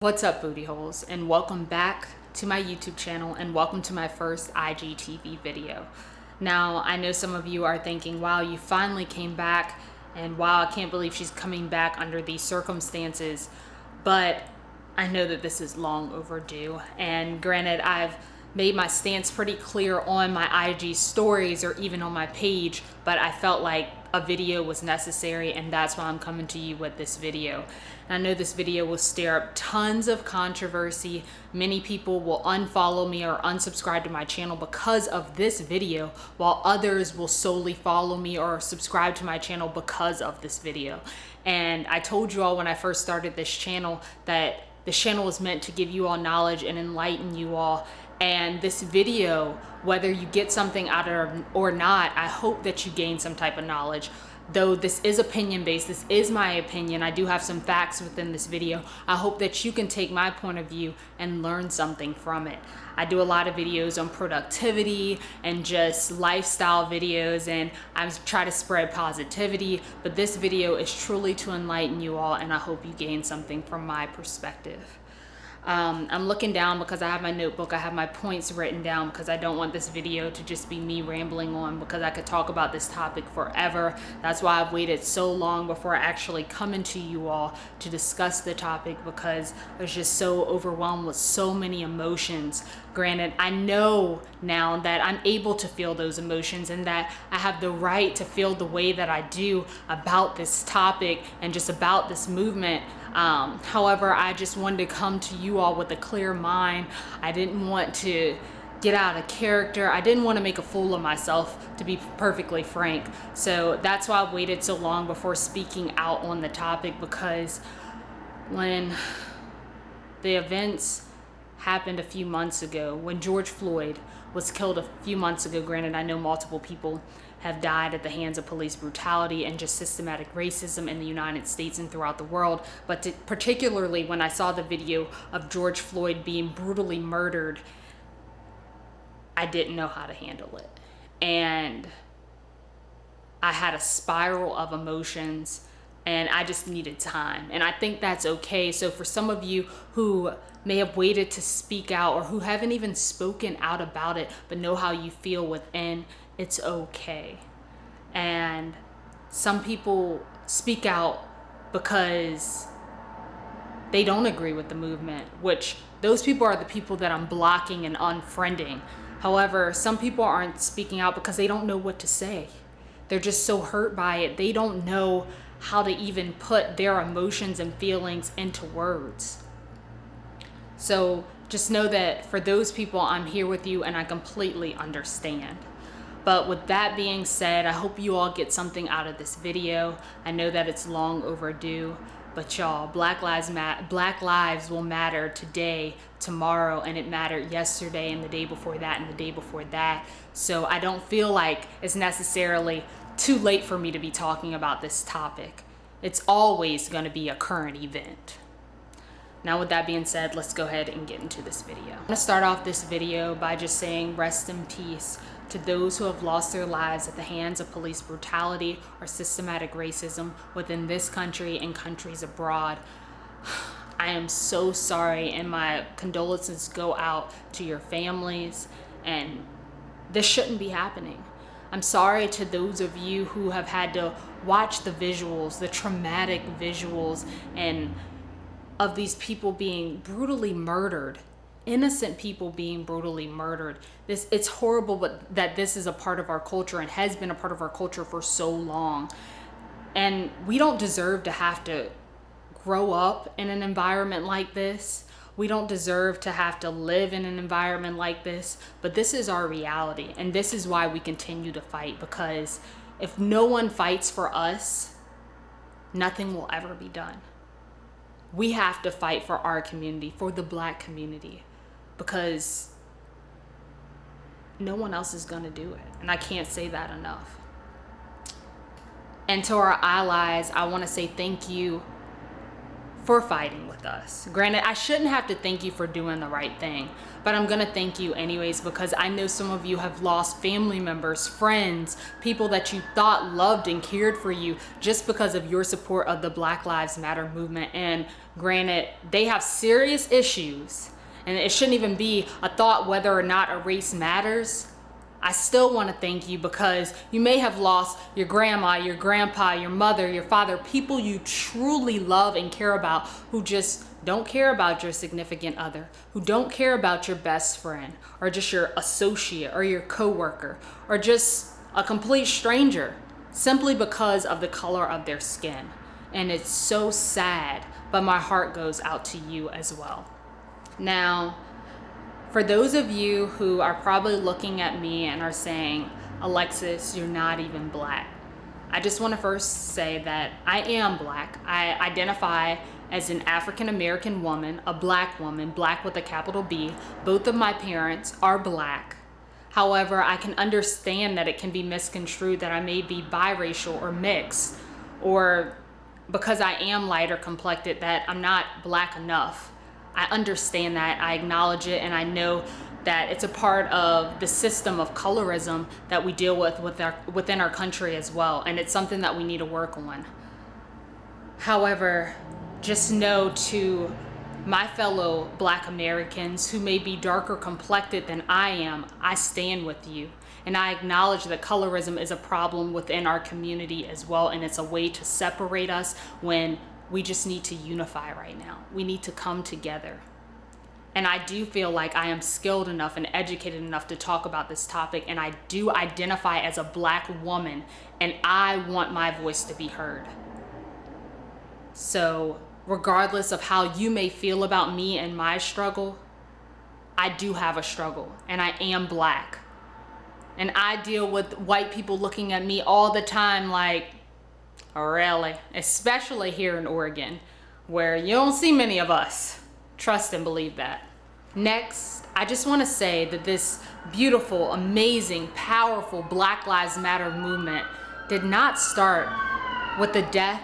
What's up, booty holes, and welcome back to my YouTube channel, and welcome to my first IGTV video. Now, I know some of you are thinking, wow, you finally came back, and wow, I can't believe she's coming back under these circumstances, but I know that this is long overdue. And granted, I've made my stance pretty clear on my IG stories or even on my page, but I felt like a video was necessary, and that's why I'm coming to you with this video. And I know this video will stir up tons of controversy. Many people will unfollow me or unsubscribe to my channel because of this video, while others will solely follow me or subscribe to my channel because of this video. And I told you all when I first started this channel that this channel is meant to give you all knowledge and enlighten you all. And this video, whether you get something out of it or not, I hope that you gain some type of knowledge. Though this is opinion based, this is my opinion, I do have some facts within this video. I hope that you can take my point of view and learn something from it. I do a lot of videos on productivity and just lifestyle videos, and I try to spread positivity, but this video is truly to enlighten you all, and I hope you gain something from my perspective. I'm looking down because I have my notebook, I have my points written down because I don't want this video to just be me rambling on, because I could talk about this topic forever. That's why I've waited so long before I actually come into you all to discuss the topic, because I was just so overwhelmed with so many emotions. Granted, I know now that I'm able to feel those emotions and that I have the right to feel the way that I do about this topic and just about this movement. However, I just wanted to come to you all with a clear mind. I didn't want to get out of character. I didn't want to make a fool of myself, to be perfectly frank. So that's why I waited so long before speaking out on the topic, because when the events happened a few months ago, when George Floyd was killed a few months ago, granted, I know multiple people have died at the hands of police brutality and just systematic racism in the United States and throughout the world, but particularly when I saw the video of George Floyd being brutally murdered, I didn't know how to handle it. And I had a spiral of emotions, and I just needed time. And I think that's okay. So for some of you who may have waited to speak out, or who haven't even spoken out about it but know how you feel within, it's okay. And some people speak out because they don't agree with the movement, which those people are the people that I'm blocking and unfriending. However, some people aren't speaking out because they don't know what to say. They're just so hurt by it. They don't know how to even put their emotions and feelings into words. So just know that for those people, I'm here with you, and I completely understand. But with that being said, I hope you all get something out of this video. I know that it's long overdue, but y'all, Black lives will matter today, tomorrow, and it mattered yesterday, and the day before that, and the day before that. So I don't feel like it's necessarily too late for me to be talking about this topic. It's always going to be a current event. Now, with that being said, let's go ahead and get into this video. I'm going to start off this video by just saying rest in peace to those who have lost their lives at the hands of police brutality or systematic racism within this country and countries abroad. I am so sorry, and my condolences go out to your families, and this shouldn't be happening. I'm sorry to those of you who have had to watch the visuals, the traumatic visuals, and of these people being brutally murdered, innocent people being brutally murdered. It's horrible, but that this is a part of our culture and has been a part of our culture for so long. And we don't deserve to have to grow up in an environment like this. We don't deserve to have to live in an environment like this, but this is our reality. And this is why we continue to fight, because if no one fights for us, nothing will ever be done. We have to fight for our community, for the Black community, because no one else is going to do it. And I can't say that enough. And to our allies, I want to say thank you for fighting with us. Granted, I shouldn't have to thank you for doing the right thing, but I'm gonna thank you anyways, because I know some of you have lost family members, friends, people that you thought loved and cared for you just because of your support of the Black Lives Matter movement. And granted, they have serious issues, and it shouldn't even be a thought whether or not a race matters. I still want to thank you, because you may have lost your grandma, your grandpa, your mother, your father, people you truly love and care about, who just don't care about your significant other, who don't care about your best friend, or just your associate or your coworker, or just a complete stranger, simply because of the color of their skin. And it's so sad, but my heart goes out to you as well. Now, for those of you who are probably looking at me and are saying, Alexis, you're not even Black, I just want to first say that I am Black. I identify as an African American woman, a Black woman, Black with a capital B. Both of my parents are Black. However, I can understand that it can be misconstrued that I may be biracial or mixed, or because I am lighter complected that I'm not Black enough. I understand that, I acknowledge it, and I know that it's a part of the system of colorism that we deal with within our country as well, and it's something that we need to work on. However, just know, to my fellow Black Americans who may be darker complected than I am, I stand with you, and I acknowledge that colorism is a problem within our community as well, and it's a way to separate us when we just need to unify right now. We need to come together. And I do feel like I am skilled enough and educated enough to talk about this topic, and I do identify as a Black woman, and I want my voice to be heard. So regardless of how you may feel about me and my struggle, I do have a struggle, and I am Black. And I deal with white people looking at me all the time like, really? Especially here in Oregon, where you don't see many of us. Trust and believe that. Next, I just want to say that this beautiful, amazing, powerful Black Lives Matter movement did not start with the death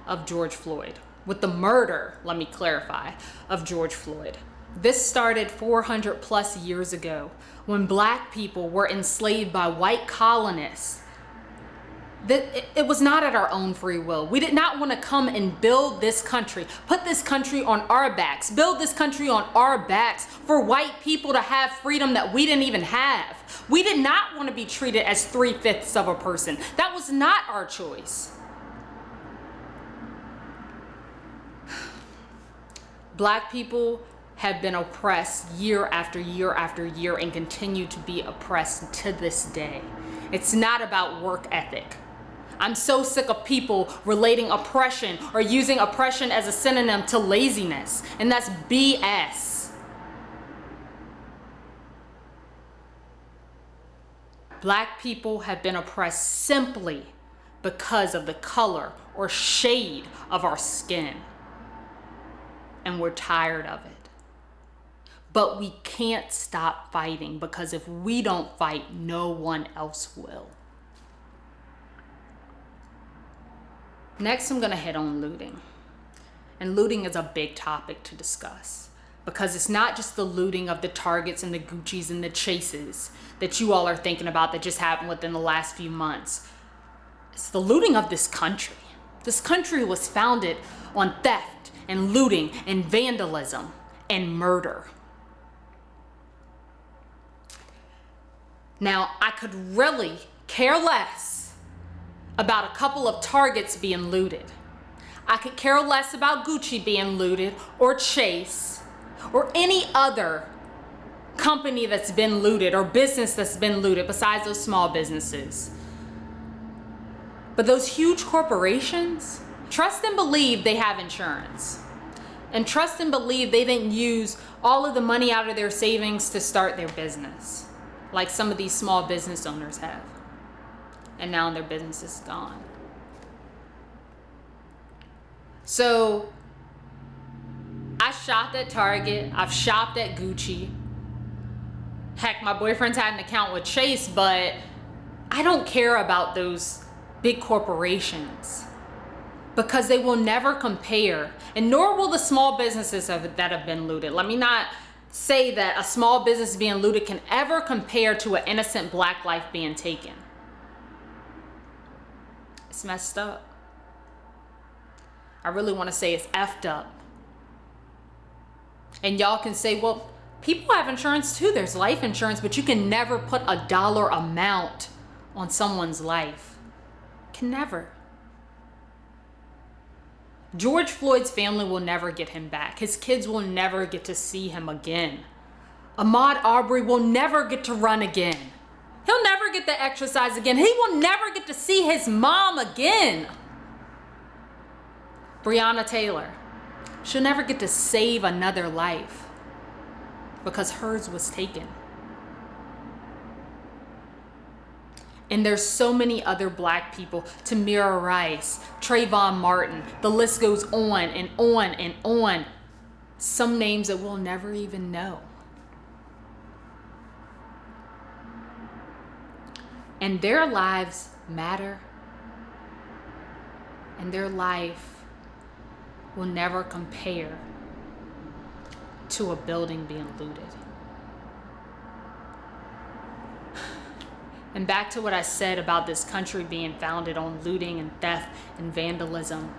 of George Floyd, with the murder, let me clarify, of George Floyd. This started 400 plus years ago when Black people were enslaved by white colonists. It was not at our own free will. We did not want to come and build this country, put this country on our backs, build this country on our backs for white people to have freedom that we didn't even have. We did not want to be treated as 3/5 of a person. That was not our choice. Black people have been oppressed year after year after year and continue to be oppressed to this day. It's not about work ethic. I'm so sick of people relating oppression or using oppression as a synonym to laziness, and that's BS. Black people have been oppressed simply because of the color or shade of our skin, and we're tired of it. But we can't stop fighting, because if we don't fight, no one else will. Next, I'm gonna hit on looting. And looting is a big topic to discuss, because it's not just the looting of the Targets and the Guccis and the Chases that you all are thinking about that just happened within the last few months. It's the looting of this country. This country was founded on theft and looting and vandalism and murder. Now, I could really care less about a couple of Targets being looted. I could care less about Gucci being looted, or Chase, or any other company that's been looted or business that's been looted besides those small businesses. But those huge corporations, trust and believe they have insurance. And trust and believe they didn't use all of the money out of their savings to start their business, like some of these small business owners have. And now their business is gone. So I shopped at Target, I've shopped at Gucci. Heck, my boyfriend's had an account with Chase, but I don't care about those big corporations. because they will never compare, and nor will the small businesses that have been looted. Let me not say that a small business being looted can ever compare to an innocent black life being taken. It's messed up. I really want to say it's effed up. And y'all can say, well, people have insurance too. There's life insurance, but you can never put a dollar amount on someone's life. Can never. George Floyd's family will never get him back. His kids will never get to see him again. Ahmaud Arbery will never get to run again. He'll never get to exercise again. He will never get to see his mom again. Breonna Taylor, she'll never get to save another life because hers was taken. And there's so many other black people, Tamir Rice, Trayvon Martin, the list goes on and on and on. Some names that we'll never even know. And their lives matter. And their life will never compare to a building being looted. And back to what I said about this country being founded on looting and theft and vandalism.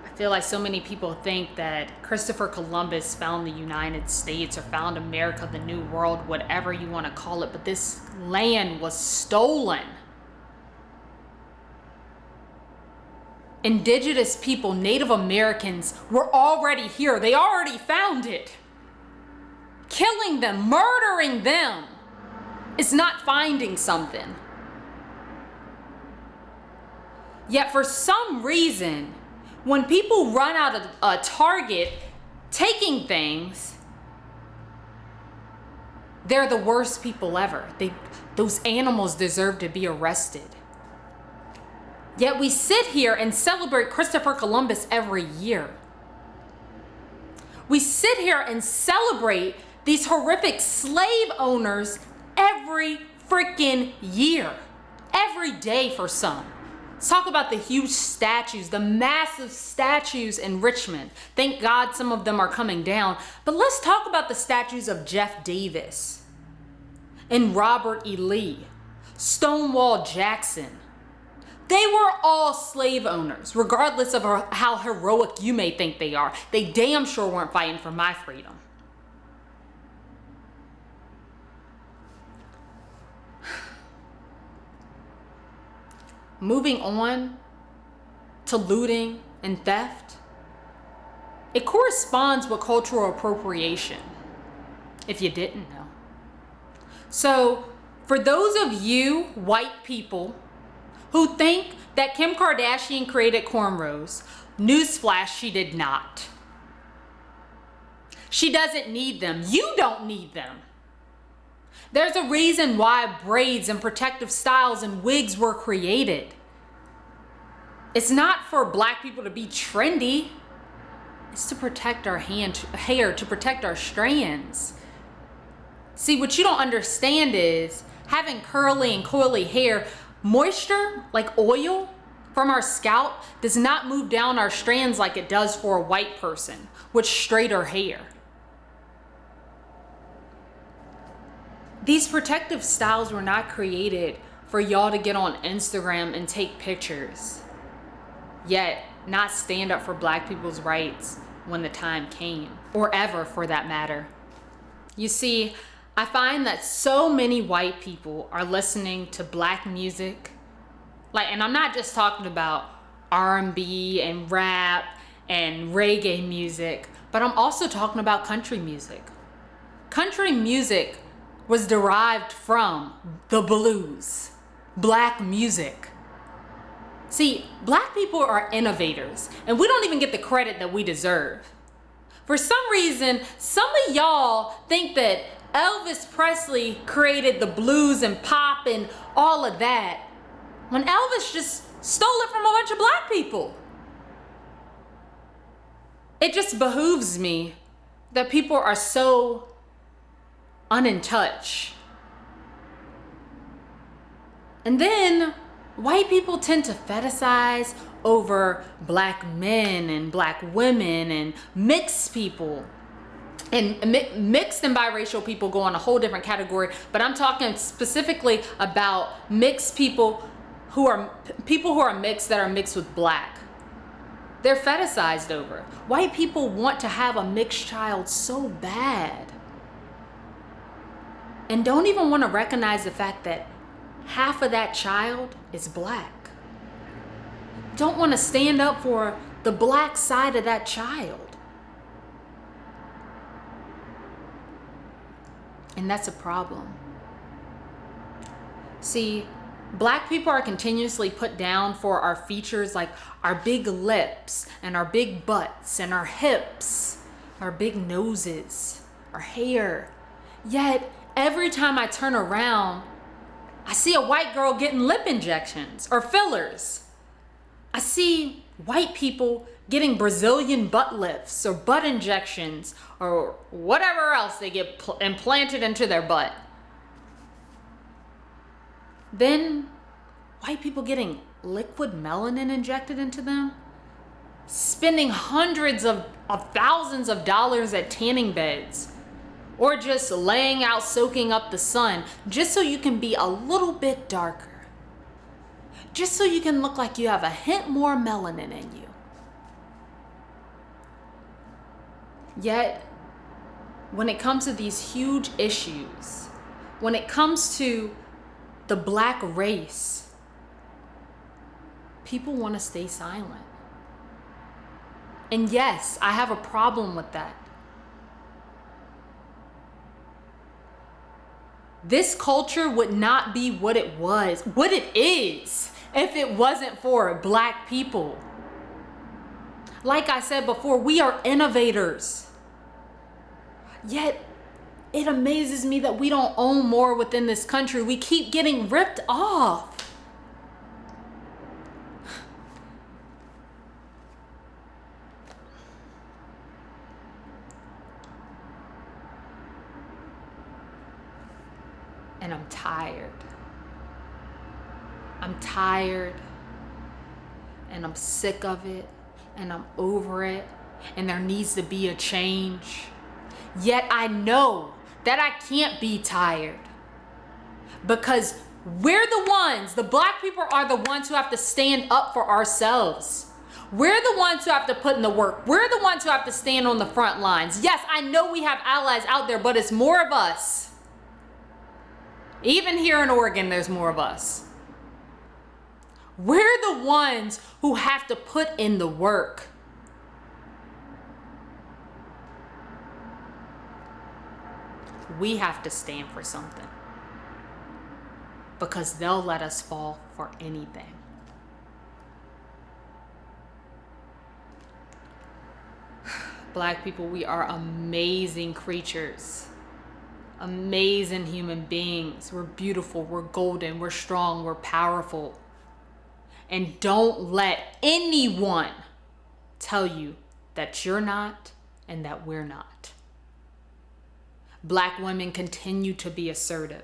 I feel like so many people think that Christopher Columbus found the United States or found America, the New World, whatever you want to call it, but this land was stolen. Indigenous people, Native Americans were already here. They already found it. Killing them, murdering them. It's not finding something. Yet for some reason, when people run out of a target taking things, they're the worst people ever. Those animals deserve to be arrested. Yet we sit here and celebrate Christopher Columbus every year. We sit here and celebrate these horrific slave owners every freaking year, every day for some. Let's talk about the huge statues, the massive statues in Richmond. Thank God some of them are coming down. But let's talk about the statues of Jeff Davis and Robert E. Lee, Stonewall Jackson. They were all slave owners, regardless of how heroic you may think they are. They damn sure weren't fighting for my freedom. Moving on to looting and theft, it corresponds with cultural appropriation, if you didn't know. So, for those of you white people who think that Kim Kardashian created cornrows, newsflash, she did not. She doesn't need them. You don't need them. There's a reason why braids and protective styles and wigs were created. It's not for black people to be trendy. It's to protect our hair, to protect our strands. See, what you don't understand is having curly and coily hair, moisture, like oil from our scalp, does not move down our strands like it does for a white person with straighter hair. These protective styles were not created for y'all to get on Instagram and take pictures, yet not stand up for black people's rights when the time came, or ever for that matter. You see, I find that so many white people are listening to black music, and I'm not just talking about R&B and rap and reggae music, but I'm also talking about country music. Country music was derived from the blues, black music. See, black people are innovators, and we don't even get the credit that we deserve. For some reason, some of y'all think that Elvis Presley created the blues and pop and all of that, when Elvis just stole it from a bunch of black people. It just behooves me that people are so unin-touch. And then white people tend to fetishize over black men and black women and mixed people. And mixed and biracial people go in a whole different category, but I'm talking specifically about mixed people who are mixed, that are mixed with black. They're fetishized over. White people want to have a mixed child so bad, and don't even want to recognize the fact that half of that child is black. Don't want to stand up for the black side of that child. And that's a problem. See, black people are continuously put down for our features, like our big lips and our big butts and our hips, our big noses, our hair. Yet every time I turn around, I see a white girl getting lip injections or fillers. I see white people getting Brazilian butt lifts or butt injections or whatever else they get implanted into their butt. Then white people getting liquid melanin injected into them, spending hundreds of thousands of dollars at tanning beds, or just laying out soaking up the sun just so you can be a little bit darker, just so you can look like you have a hint more melanin in you. Yet, when it comes to these huge issues, when it comes to the black race, people want to stay silent. And yes, I have a problem with that. This culture would not be what it is, if it wasn't for black people. Like I said before, we are innovators. Yet, it amazes me that we don't own more within this country. We keep getting ripped off. And I'm tired. I'm tired. And I'm sick of it. And I'm over it. And there needs to be a change. Yet I know that I can't be tired, because we're the black people are the ones who have to stand up for ourselves. We're the ones who have to put in the work. We're the ones who have to stand on the front lines. Yes, I know we have allies out there, but it's more of us. Even here in Oregon, there's more of us. We're the ones who have to put in the work. We have to stand for something, because they'll let us fall for anything. Black people, we are amazing creatures, amazing human beings. We're beautiful, we're golden, we're strong, we're powerful. And don't let anyone tell you that you're not and that we're not. Black women continue to be assertive.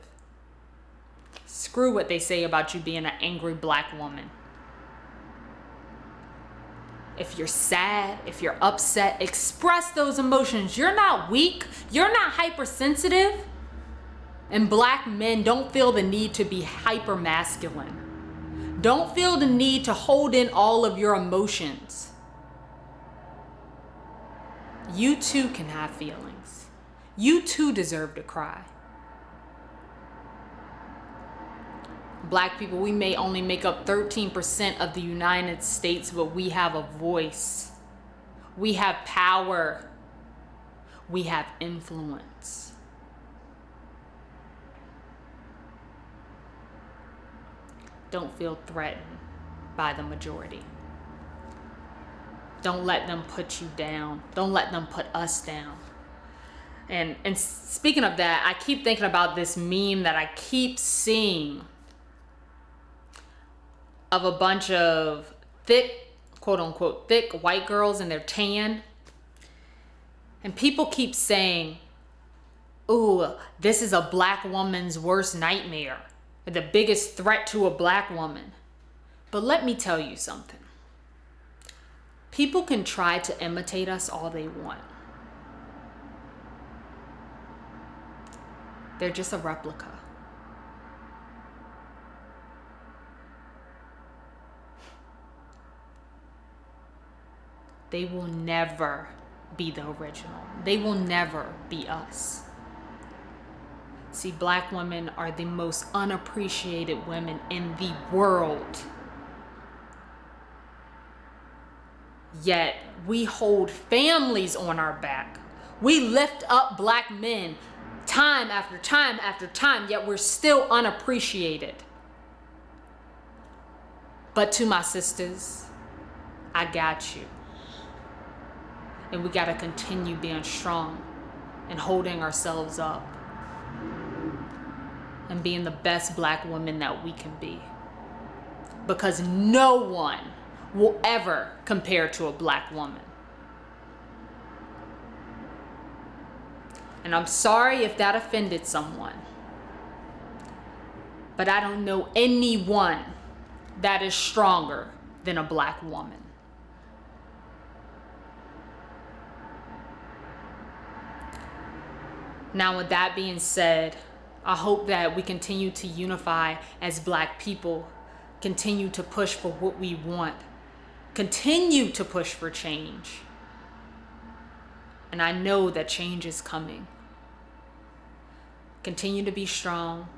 Screw what they say about you being an angry black woman. If you're sad, if you're upset, express those emotions. You're not weak. You're not hypersensitive. And black men don't feel the need to be hyper masculine. Don't feel the need to hold in all of your emotions. You too can have feelings. You too deserve to cry. Black people, we may only make up 13% of the United States, but we have a voice. We have power. We have influence. Don't feel threatened by the majority. Don't let them put you down. Don't let them put us down. And speaking of that, I keep thinking about this meme that I keep seeing of a bunch of thick, quote unquote, thick white girls and they're tan. And people keep saying, ooh, this is a black woman's worst nightmare, or the biggest threat to a black woman. But let me tell you something. People can try to imitate us all they want. They're just a replica. They will never be the original. They will never be us. See, Black women are the most unappreciated women in the world. Yet we hold families on our back. We lift up Black men time after time after time, yet we're still unappreciated. But to my sisters, I got you. And we gotta continue being strong and holding ourselves up and being the best Black women that we can be. Because no one will ever compare to a Black woman. And I'm sorry if that offended someone, but I don't know anyone that is stronger than a Black woman. Now, with that being said, I hope that we continue to unify as Black people, continue to push for what we want, continue to push for change. And I know that change is coming. Continue to be strong,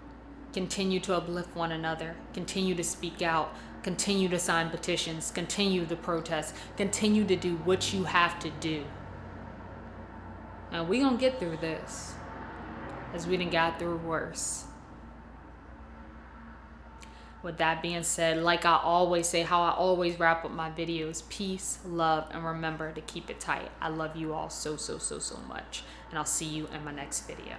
continue to uplift one another, continue to speak out, continue to sign petitions, continue to protest, continue to do what you have to do. And we're gonna get through this, as we done got through worse. With that being said, like I always say, how I always wrap up my videos, peace, love, and remember to keep it tight. I love you all so much. And I'll see you in my next video.